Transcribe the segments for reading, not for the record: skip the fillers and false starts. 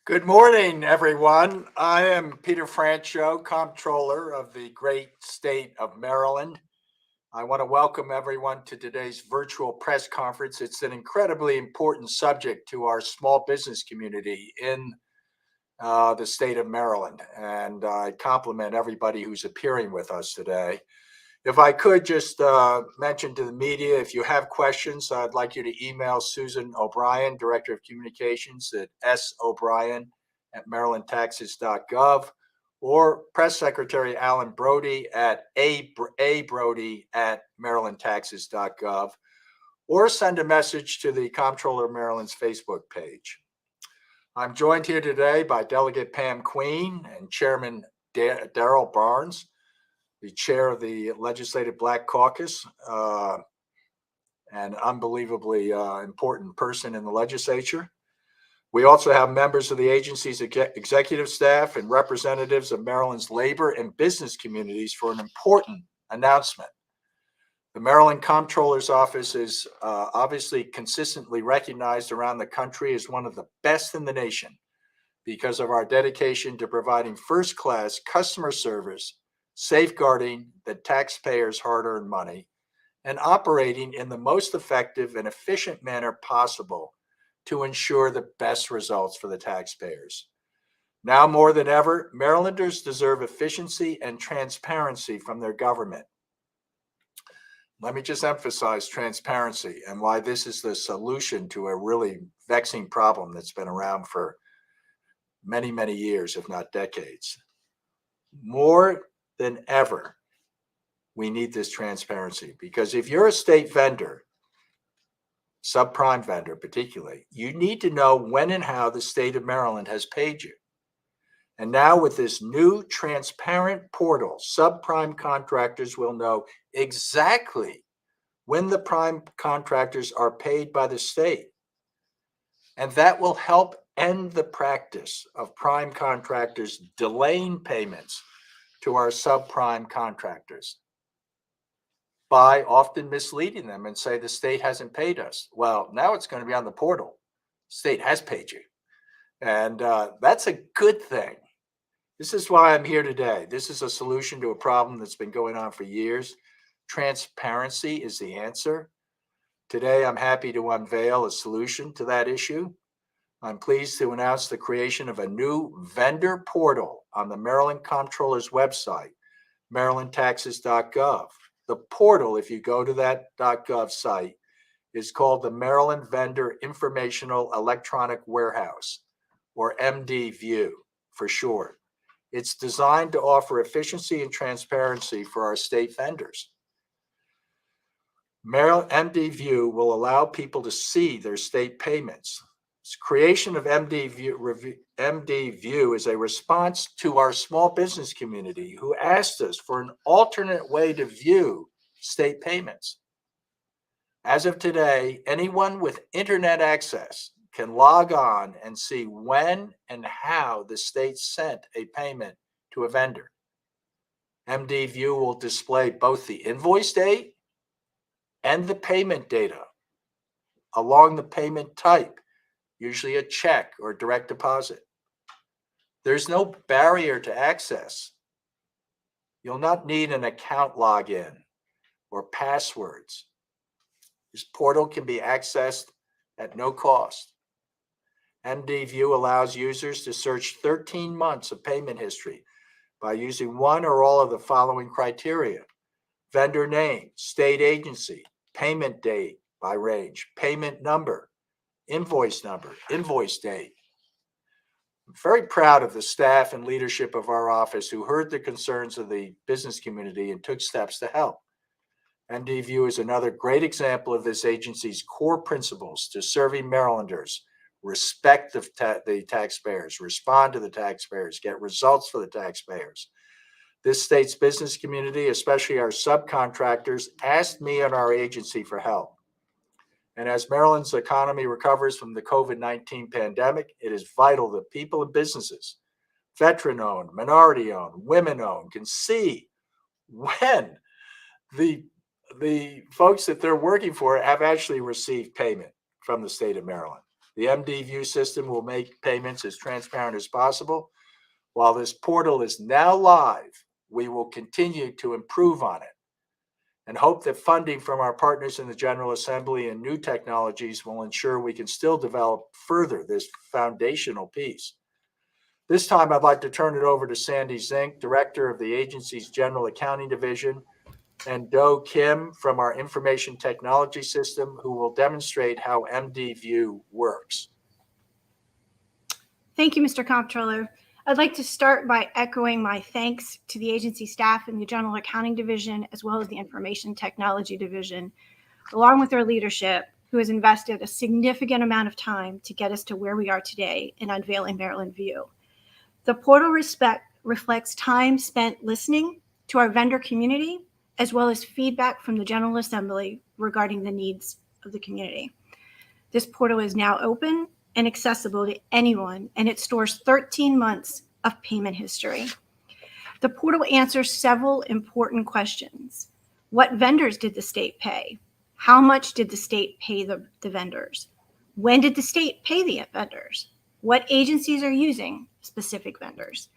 Good morning, everyone. I am Peter Franchot, Comptroller of the great state of Maryland. I want to welcome everyone to today's virtual press conference. It's an incredibly important subject to our small business community in the state of Maryland, and I compliment everybody who's appearing with us today. If I could just mention to the media, if you have questions, I'd like you to email Susan O'Brien, Director of Communications at sobrien@marylandtaxes.gov, or Press Secretary Alan Brody at abrody@marylandtaxes.gov, or send a message to the Comptroller of Maryland's Facebook page. I'm joined here today by Delegate Pam Queen and Chairman Delegate Barnes, the chair of the Legislative Black Caucus, an unbelievably important person in the legislature. We also have members of the agency's executive staff and representatives of Maryland's labor and business communities for an important announcement. The Maryland Comptroller's Office is obviously consistently recognized around the country as one of the best in the nation because of our dedication to providing first-class customer service, safeguarding the taxpayers' hard-earned money, and operating in the most effective and efficient manner possible to ensure the best results for the taxpayers. Now more than ever, Marylanders deserve efficiency and transparency from their government. Let me just emphasize transparency and why this is the solution to a really vexing problem that's been around for many, many years, if not decades. More than ever, we need this transparency, because if you're a state vendor, subprime vendor particularly, you need to know when and how the state of Maryland has paid you. And now with this new transparent portal, subprime contractors will know exactly when the prime contractors are paid by the state. And that will help end the practice of prime contractors delaying payments to our subprime contractors by often misleading them and say the state hasn't paid us. Well, now it's going to be on the portal. State has paid you. And that's a good thing. This is why I'm here today. This is a solution to a problem that's been going on for years. Transparency is the answer. Today, I'm happy to unveil a solution to that issue. I'm pleased to announce the creation of a new vendor portal on the Maryland Comptroller's website, marylandtaxes.gov. The portal, if you go to that .gov site, is called the Maryland Vendor Informational Electronic Warehouse, or MDView for short. It's designed to offer efficiency and transparency for our state vendors. Maryland MDView will allow people to see their state payments. Its creation of MDView is a response to our small business community who asked us for an alternate way to view state payments. As of today, anyone with internet access can log on and see when and how the state sent a payment to a vendor. MDView will display both the invoice date and the payment data along the payment type, usually a check or direct deposit. There's no barrier to access. You'll not need an account login or passwords. This portal can be accessed at no cost. MDView allows users to search 13 months of payment history by using one or all of the following criteria: vendor name, state agency, payment date by range, payment number, invoice date. I'm very proud of the staff and leadership of our office who heard the concerns of the business community and took steps to help. MDView is another great example of this agency's core principles to serving Marylanders: respect the taxpayers, respond to the taxpayers, get results for the taxpayers. This state's business community, especially our subcontractors, asked me and our agency for help. And as Maryland's economy recovers from the COVID-19 pandemic, it is vital that people and businesses, veteran-owned, minority-owned, women-owned, can see when the folks that they're working for have actually received payment from the state of Maryland. The MDView system will make payments as transparent as possible. While this portal is now live, we will continue to improve on it and hope that funding from our partners in the General Assembly and new technologies will ensure we can still develop further this foundational piece. This time, I'd like to turn it over to Sandy Zinck, Director of the agency's General Accounting Division, and Do Kim from our Information Technology System, who will demonstrate how MDView works. Thank you, Mr. Comptroller. I'd like to start by echoing my thanks to the agency staff in the General Accounting Division, as well as the Information Technology Division, along with their leadership, who has invested a significant amount of time to get us to where we are today in unveiling Maryland View. The portal reflects time spent listening to our vendor community, as well as feedback from the General Assembly regarding the needs of the community. This portal is now open and accessible to anyone, and it stores 13 months of payment history. The portal answers several important questions. What vendors did the state pay? How much did the state pay the vendors? When did the state pay the vendors? What agencies are using specific vendors?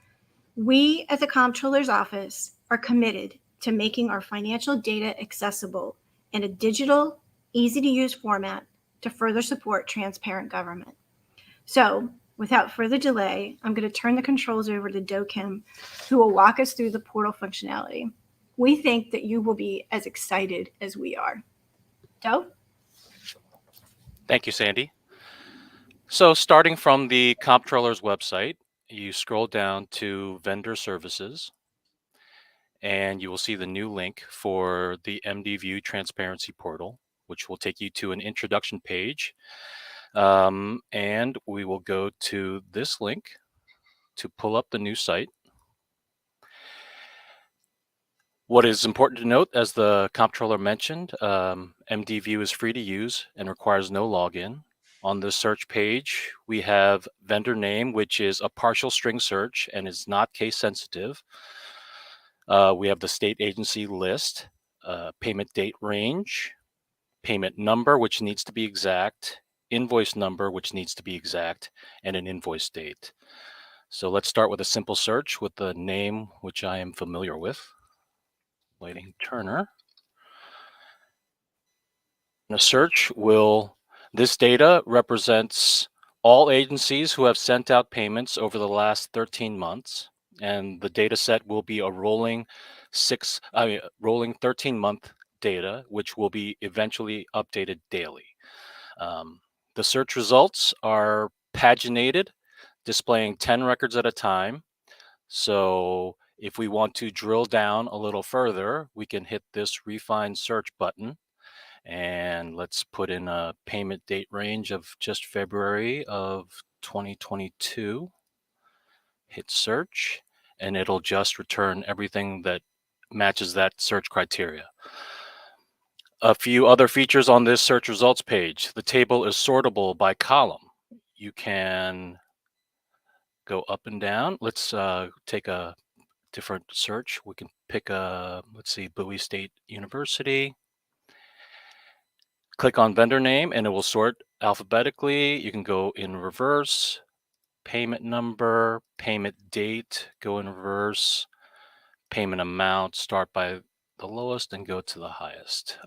We at the Comptroller's Office are committed to making our financial data accessible in a digital, easy-to-use format to further support transparent government. So, without further delay, I'm going to turn the controls over to Do Kim, who will walk us through the portal functionality. We think that you will be as excited as we are. Do? Thank you, Sandy. So starting from the Comptroller's website, you scroll down to Vendor Services, and you will see the new link for the MDView Transparency Portal, which will take you to an introduction page. And we will go to this link to pull up the new site. What is important to note, as the Comptroller mentioned, MDView is free to use and requires no login. On the search page, we have vendor name, which is a partial string search and is not case sensitive. We have the state agency list, payment date range, payment number, which needs to be exact, invoice number, which needs to be exact, and an invoice date. So let's start with a simple search with the name, which I am familiar with, Whiting Turner. And a search this data represents all agencies who have sent out payments over the last 13 months. And the data set will be a rolling 13-month data, which will be eventually updated daily. The search results are paginated, displaying 10 records at a time. So if we want to drill down a little further, we can hit this Refine Search button. And let's put in a payment date range of just February of 2022. Hit search, and it'll just return everything that matches that search criteria. A few other features on this search results page. The table is sortable by column. You can go up and down. Let's take a different search. We can pick let's see, Bowie State University. Click on vendor name and it will sort alphabetically. You can go in reverse, payment number, payment date, go in reverse, payment amount, start by the lowest and go to the highest.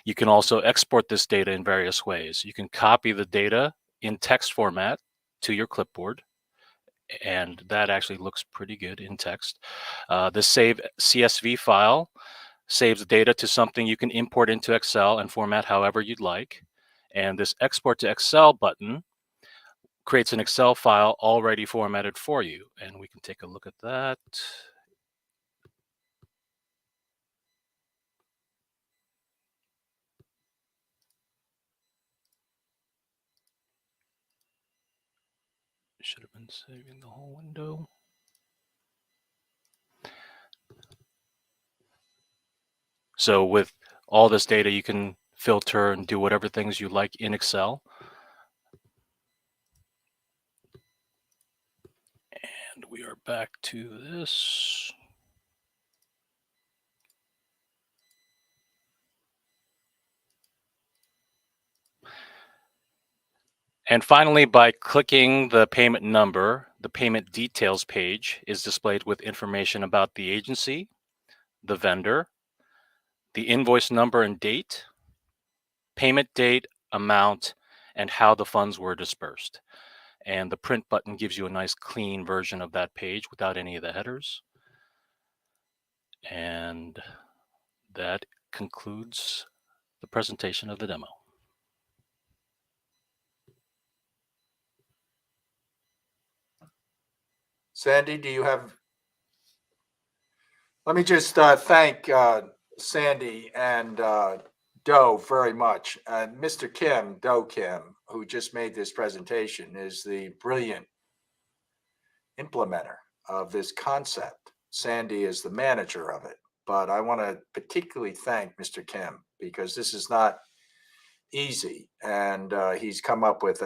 You can also export this data in various ways. You can copy the data in text format to your clipboard, and that actually looks pretty good in text. The Save CSV file saves data to something you can import into Excel and format however you'd like. And this Export to Excel button creates an Excel file already formatted for you. And we can take a look at that. Should have been saving the whole window. So with all this data, you can filter and do whatever things you like in Excel. And we are back to this. And finally, by clicking the payment number, the payment details page is displayed with information about the agency, the vendor, the invoice number and date, payment date, amount, and how the funds were dispersed. And the print button gives you a nice clean version of that page without any of the headers. And that concludes the presentation of the demo. Sandy, do you have? Let me just thank Sandy and Doe very much. Mr. Kim, Doe Kim, who just made this presentation, is the brilliant implementer of this concept. Sandy is the manager of it. But I want to particularly thank Mr. Kim because this is not easy. And he's come up with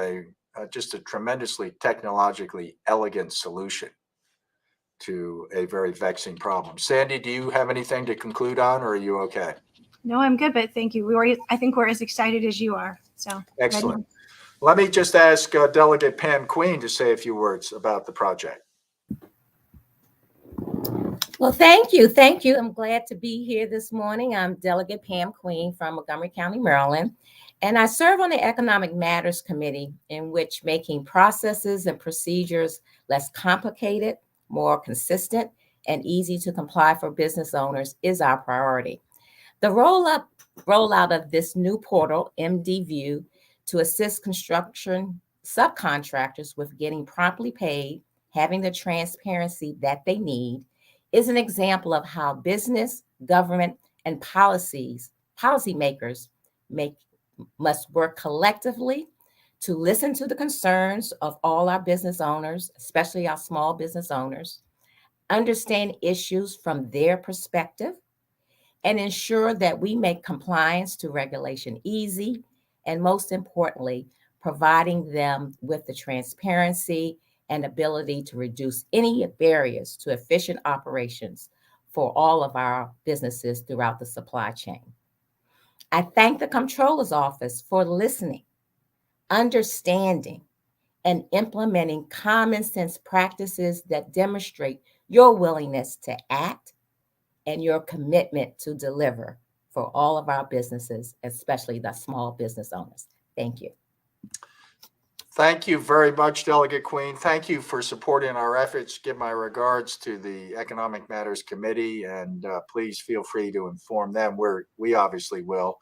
just a tremendously technologically elegant solution to a very vexing problem. Sandy, do you have anything to conclude on, or are you okay? No, I'm good, but thank you. I think we're as excited as you are. So excellent. Let me just ask Delegate Pam Queen to say a few words about the project. Well, thank you. Thank you. I'm glad to be here this morning. I'm Delegate Pam Queen from Montgomery County, Maryland, and I serve on the Economic Matters Committee, in which making processes and procedures less complicated, more consistent, and easy to comply for business owners is our priority. The rollout of this new portal, MDView, to assist construction subcontractors with getting promptly paid, having the transparency that they need, is an example of how business, government, and policymakers must work collectively to listen to the concerns of all our business owners, especially our small business owners, understand issues from their perspective, and ensure that we make compliance to regulation easy, and most importantly, providing them with the transparency and ability to reduce any barriers to efficient operations for all of our businesses throughout the supply chain. I thank the Comptroller's Office for listening, understanding, and implementing common sense practices that demonstrate your willingness to act and your commitment to deliver for all of our businesses, especially the small business owners. Thank you. Thank you very much, Delegate Queen. Thank you for supporting our efforts. Give my regards to the Economic Matters Committee, and please feel free to inform them. We obviously will,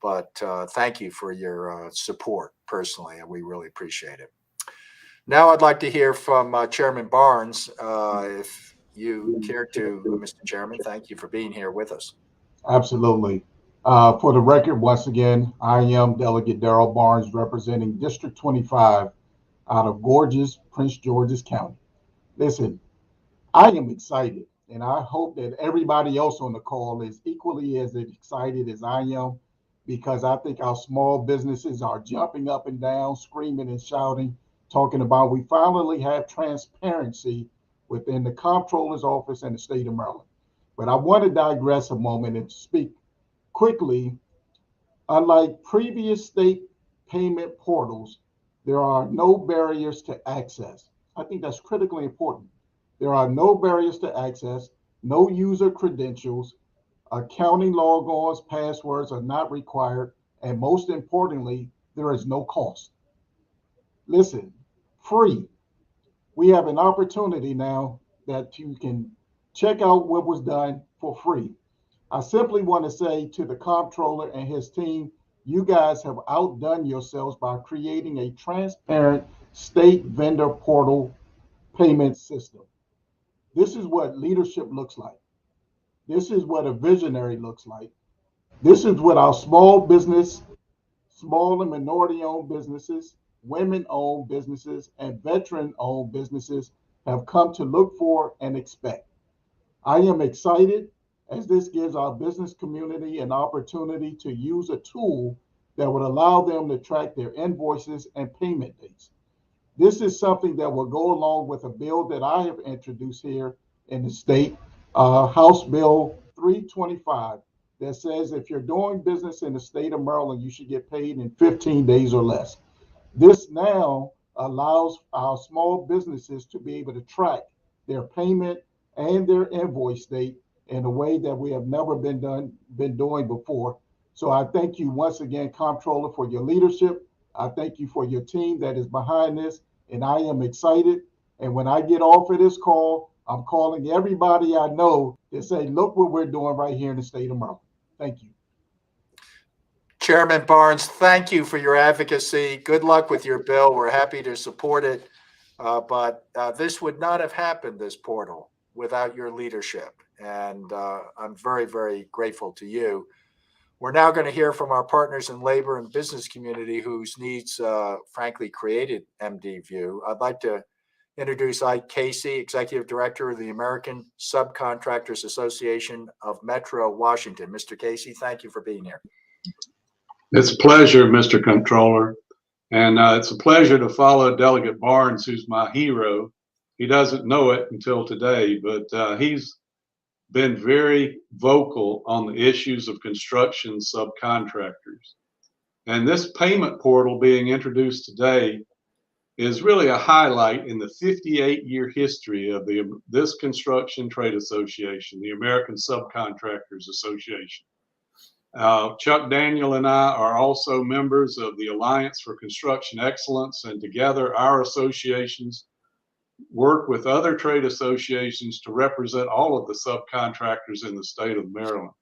but thank you for your support personally, and we really appreciate it. Now I'd like to hear from Chairman Barnes, if you care to, Mr. Chairman. Thank you for being here with us. Absolutely. For the record, once again, I am Delegate Barnes, representing District 25 out of gorgeous Prince George's County. Listen, I am excited, and I hope that everybody else on the call is equally as excited as I am, because I think our small businesses are jumping up and down, screaming and shouting, talking about we finally have transparency within the Comptroller's Office in the state of Maryland. But I want to digress a moment and speak quickly. Unlike previous state payment portals, there are no barriers to access. I think that's critically important. There are no barriers to access, no user credentials, accounting logons, passwords are not required, and most importantly, there is no cost. Listen, free. We have an opportunity now that you can check out what was done for free. I simply want to say to the Comptroller and his team, you guys have outdone yourselves by creating a transparent state vendor portal payment system. This is what leadership looks like. This is what a visionary looks like. This is what our small and minority-owned businesses, women-owned businesses, and veteran-owned businesses have come to look for and expect. I am excited, as this gives our business community an opportunity to use a tool that would allow them to track their invoices and payment dates. This is something that will go along with a bill that I have introduced here in the state, House Bill 325, that says if you're doing business in the state of Maryland, you should get paid in 15 days or less. This now allows our small businesses to be able to track their payment and their invoice date in a way that we have never been doing before. So I thank you once again, Comptroller, for your leadership. I thank you for your team that is behind this, and I am excited. And when I get off of this call, I'm calling everybody I know to say, look what we're doing right here in the state of Maryland. Thank you. Chairman Barnes, thank you for your advocacy. Good luck with your bill. We're happy to support it. But this would not have happened, this portal, without your leadership. And I'm very, very grateful to you. We're now going to hear from our partners in labor and business community whose needs, frankly, created MDView. I'd like to introduce Ike Casey, Executive Director of the American Subcontractors Association of Metro Washington. Mr. Casey, thank you for being here. It's a pleasure, Mr. Comptroller. And it's a pleasure to follow Delegate Barnes, who's my hero. He doesn't know it until today, but he's been very vocal on the issues of construction subcontractors. And this payment portal being introduced today is really a highlight in the 58-year history of this construction trade association, the American Subcontractors Association. Chuck Daniel and I are also members of the Alliance for Construction Excellence, and together our associations work with other trade associations to represent all of the subcontractors in the state of Maryland.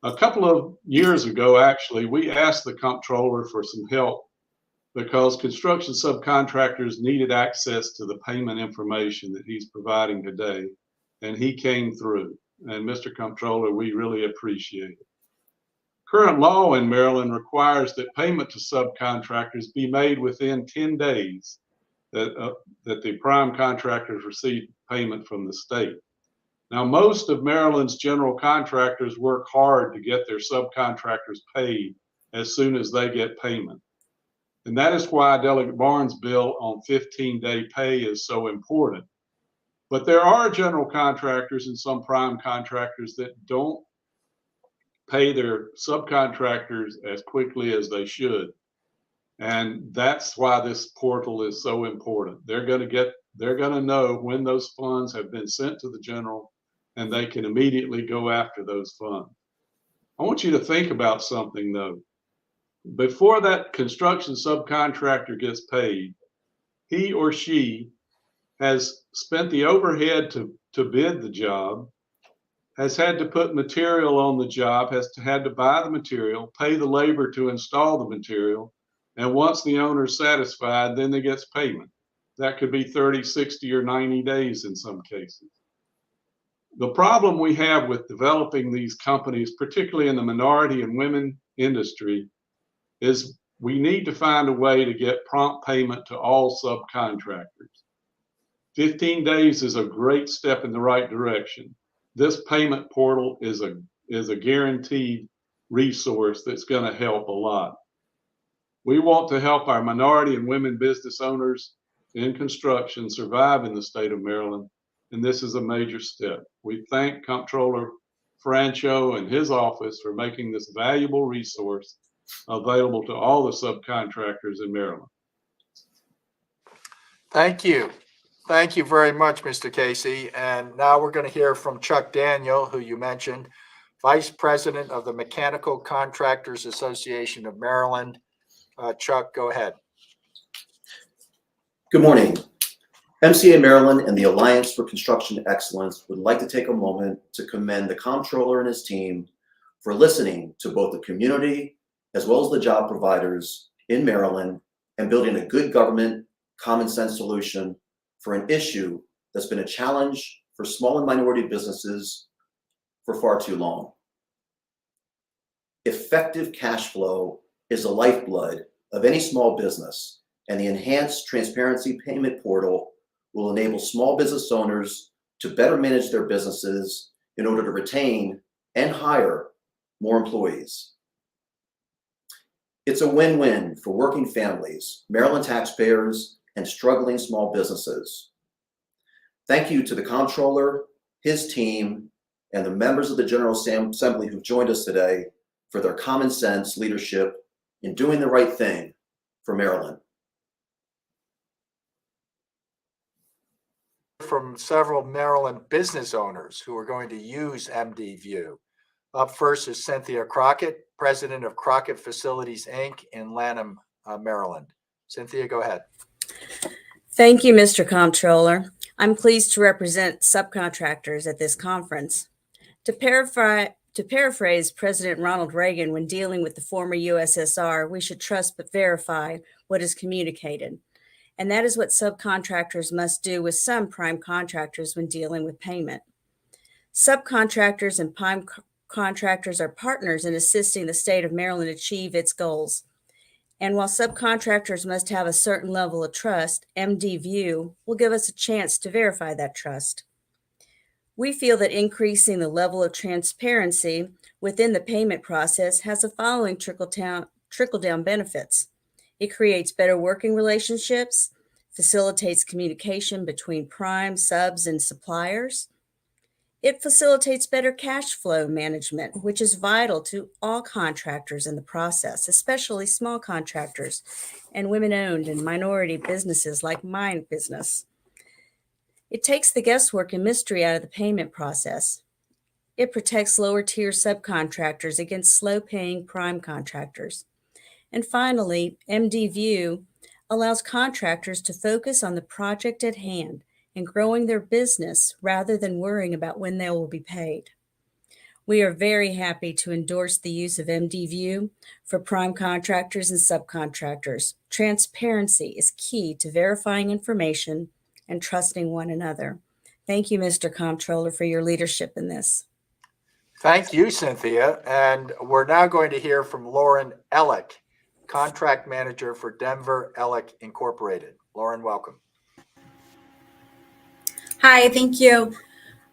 A couple of years ago, actually, we asked the Comptroller for some help because construction subcontractors needed access to the payment information that he's providing today, and he came through. And Mr. Comptroller, we really appreciate it. Current law in Maryland requires that payment to subcontractors be made within 10 days that the prime contractors receive payment from the state. Now, most of Maryland's general contractors work hard to get their subcontractors paid as soon as they get payment. And that is why Delegate Barnes' bill on 15-day pay is so important. But there are general contractors and some prime contractors that don't pay their subcontractors as quickly as they should. And that's why this portal is so important. They're going to know when those funds have been sent to the general, and they can immediately go after those funds. I want you to think about something though. Before that construction subcontractor gets paid, he or she has spent the overhead to bid the job, has had to put material on the job, had to buy the material, pay the labor to install the material, and once the owner's satisfied, then they gets payment. That could be 30, 60, or 90 days in some cases. The problem we have with developing these companies, particularly in the minority and women industry, is we need to find a way to get prompt payment to all subcontractors. 15 days is a great step in the right direction. This payment portal is a guaranteed resource that's going to help a lot. We want to help our minority and women business owners in construction survive in the state of Maryland, and this is a major step. We thank Comptroller Franchot and his office for making this valuable resource available to all the subcontractors in Maryland. Thank you. Thank you very much, Mr. Casey. And now we're going to hear from Chuck Daniel, who you mentioned, Vice President of the Mechanical Contractors Association of Maryland. Chuck, go ahead. Good morning. MCA-Maryland and the Alliance for Construction Excellence would like to take a moment to commend the Comptroller and his team for listening to both the community as well as the job providers in Maryland and building a good government, common sense solution for an issue that's been a challenge for small and minority businesses for far too long. Effective cash flow is the lifeblood of any small business, and the enhanced transparency payment portal will enable small business owners to better manage their businesses in order to retain and hire more employees. It's a win-win for working families, Maryland taxpayers, and struggling small businesses. Thank you to the Comptroller, his team, and the members of the General Assembly who've joined us today for their common sense leadership in doing the right thing for Maryland. From several Maryland business owners who are going to use MDView. Up first is Cynthia Crocket, president of Crocket Facilities, Inc. in Lanham, Maryland. Cynthia, go ahead. Thank you, Mr. Comptroller. I'm pleased to represent subcontractors at this conference. To paraphrase President Ronald Reagan when dealing with the former USSR, we should trust but verify what is communicated. And that is what subcontractors must do with some prime contractors when dealing with payment. Subcontractors and prime contractors are partners in assisting the state of Maryland achieve its goals. And while subcontractors must have a certain level of trust, MDView will give us a chance to verify that trust. We feel that increasing the level of transparency within the payment process has the following trickle-down benefits. It creates better working relationships, facilitates communication between prime, subs, and suppliers. It facilitates better cash flow management, which is vital to all contractors in the process, especially small contractors and women-owned and minority businesses like my business. It takes the guesswork and mystery out of the payment process. It protects lower-tier subcontractors against slow-paying prime contractors. And finally, MDView allows contractors to focus on the project at hand and growing their business rather than worrying about when they will be paid. We are very happy to endorse the use of MDView for prime contractors and subcontractors. Transparency is key to verifying information and trusting one another. Thank you, Mr. Comptroller, for your leadership in this. Thank you, Cynthia. And we're now going to hear from Lauren Ellick, contract manager for Denver Ellick Incorporated. Lauren, welcome. Hi, thank you.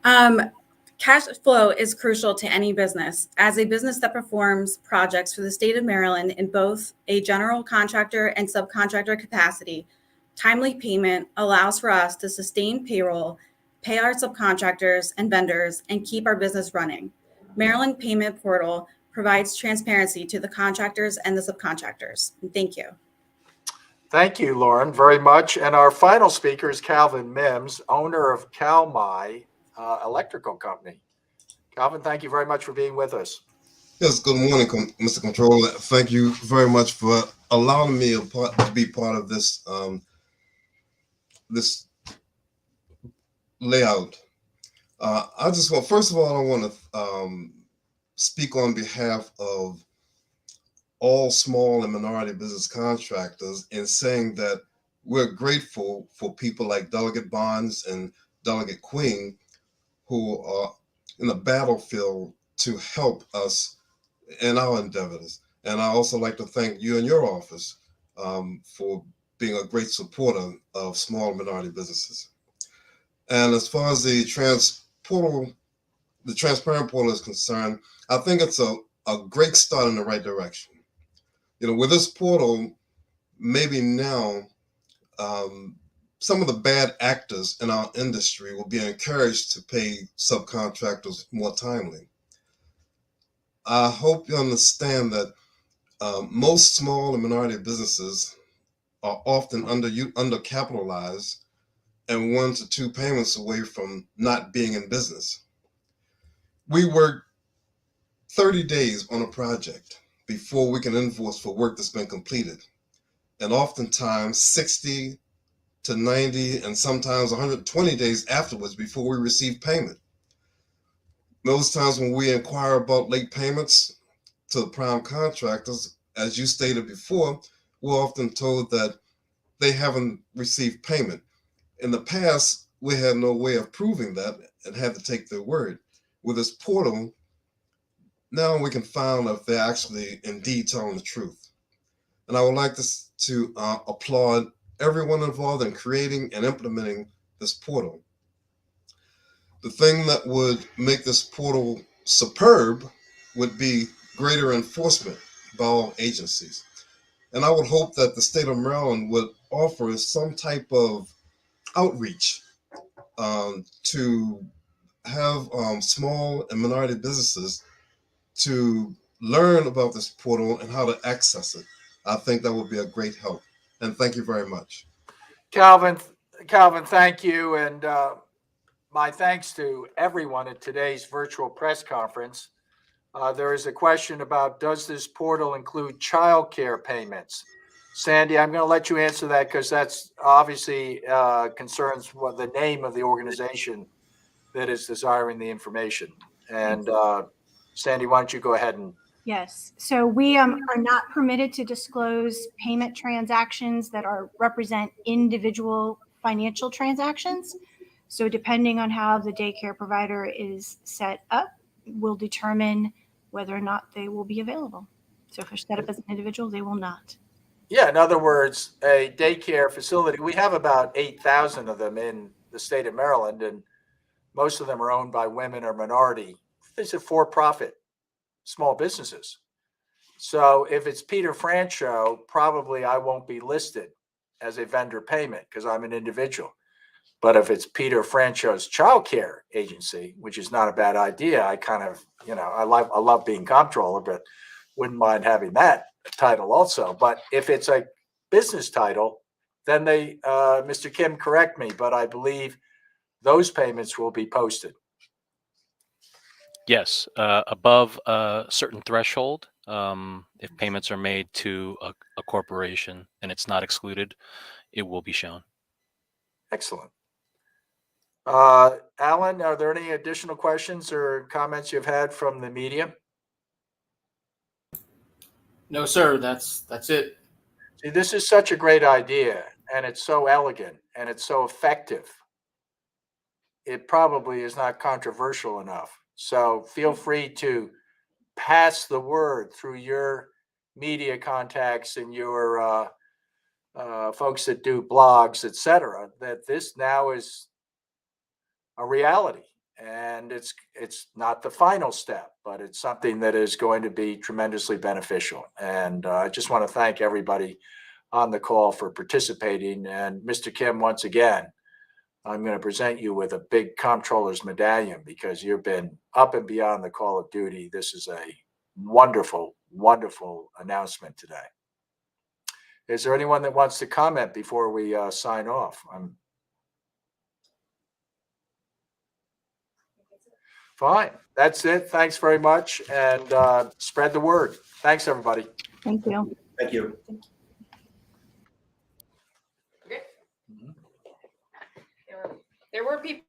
Cash flow is crucial to any business. As a business that performs projects for the state of Maryland in both a general contractor and subcontractor capacity, timely payment allows for us to sustain payroll, pay our subcontractors and vendors, and keep our business running. Maryland Payment Portal provides transparency to the contractors and the subcontractors. And thank you. Thank you, Lauren, very much. And our final speaker is Calvin Mims, owner of Calmi Electrical Company. Calvin, thank you very much for being with us. Yes, good morning, Mr. Controller. Thank you very much for allowing me to be part of this this layout. First of all, I want to speak on behalf of all small and minority business contractors in saying that we're grateful for people like Delegate Barnes and Delegate Queen who are in the battlefield to help us in our endeavors. And I also like to thank you and your office for being a great supporter of small and minority businesses. And as far as the transparent portal is concerned, I think it's a great start in the right direction. You know, with this portal, maybe now some of the bad actors in our industry will be encouraged to pay subcontractors more timely. I hope you understand that most small and minority businesses are often undercapitalized and 1 to 2 payments away from not being in business. We work 30 days on a project before we can invoice for work that's been completed, and oftentimes 60 to 90 and sometimes 120 days afterwards before we receive payment. Most times when we inquire about late payments to the prime contractors, as you stated before, we're often told that they haven't received payment. In the past, we had no way of proving that and had to take their word. With this portal, now we can find if they're actually indeed telling the truth. And I would like to applaud everyone involved in creating and implementing this portal. The thing that would make this portal superb would be greater enforcement by all agencies. And I would hope that the state of Maryland would offer some type of outreach to have small and minority businesses to learn about this portal and how to access it. I think that would be a great help. And thank you very much. Calvin, thank you. And my thanks to everyone at today's virtual press conference. There is a question about, does this portal include childcare payments? Sandy, I'm going to let you answer that because that's obviously concerns what the name of the organization that is desiring the information. And Sandy, why don't you go ahead and. Yes. So we are not permitted to disclose payment transactions that represent individual financial transactions. So depending on how the daycare provider is set up, will determine whether or not they will be available. So if they're set up as an individual, they will not. Yeah, in other words, a daycare facility, we have about 8,000 of them in the state of Maryland, and most of them are owned by women or minority. These are for-profit small businesses. So if it's Peter Franchot, probably I won't be listed as a vendor payment because I'm an individual. But if it's Peter Franchot's childcare agency, which is not a bad idea, I kind of, I love being comptroller, but wouldn't mind having that title also. But if it's a business title, then Mr. Kim, correct me, but I believe those payments will be posted. Yes, above a certain threshold, if payments are made to a corporation and it's not excluded, it will be shown. Excellent. Alan, are there any additional questions or comments you've had from the media? No, sir. That's it. See, this is such a great idea, and it's so elegant, and it's so effective. It probably is not controversial enough. So feel free to pass the word through your media contacts and your folks that do blogs, etc., that this now is a reality. And it's not the final step, but it's something that is going to be tremendously beneficial. And I just want to thank everybody on the call for participating. And Mr. Kim, once again, I'm going to present you with a big comptroller's medallion because you've been up and beyond the call of duty. This is a wonderful, wonderful announcement today. Is there anyone that wants to comment before we sign off? Fine. That's it. Thanks very much. And spread the word. Thanks, everybody. Thank you. Thank you. There were people